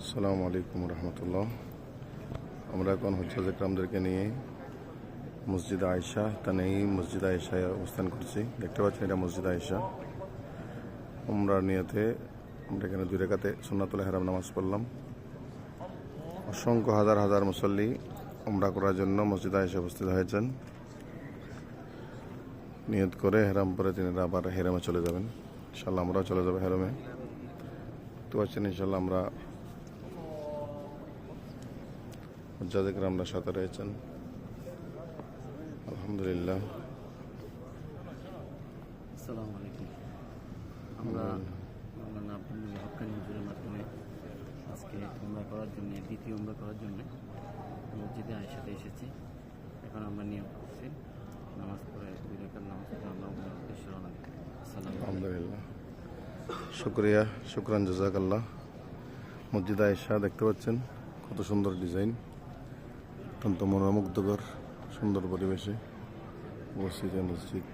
আসসালামু আলাইকুম রহমতুল্লাহ। আমরা এখন হুজ্জাজ ইকরামদেরকে নিয়ে মসজিদ আয়েশা তানঈম মসজিদ আয়েশায় অবস্থান করছি। দেখতে পাচ্ছেন এটা মসজিদ আয়েশা। উমরার নিয়তে আমরা এখানে 2 রাকাতে সুন্নাতুল ইহরাম নামাজ পড়লাম। অসংখ্য হাজার হাজার মুসল্লি উমরা করার জন্য মসজিদ আয়েশা উপস্থিত হয়েছেন। নিয়ত করে হেরাম পরে তিনারা আবার হেরামে চলে যাবেন। ইনশাল্লাহ আমরাও চলে যাবো হেরামে। তো পাচ্ছেন ইনশাল্লাহ আমরা হুজ্জাজ ইকরামরা সাথে রয়েছেন। আলহামদুলিল্লাহ। আসসালামু আলাইকুম। আমরা আব্দুল হক্কানি হুজুরের মাধ্যমে আজকে উমরা করার জন্য দ্বিতীয় উমরা করার জন্য মসজিদে আয়েশাতে এসেছি। এখন আমরা নিয়ম করছি নামাজ পড়ে 2 রাকাত নামাজ পড়ে আমরা উমরার উদ্দেশ্যে রওনা দিব। আলহামদুলিল্লাহ, শুক্রিয়া, শুকরান, জাযাকাল্লাহ। মসজিদ আয়েশা দেখতে পাচ্ছেন কত সুন্দর ডিজাইন, অত্যন্ত মনোমুগ্ধকর সুন্দর পরিবেশে অবস্থিত মসজিদ।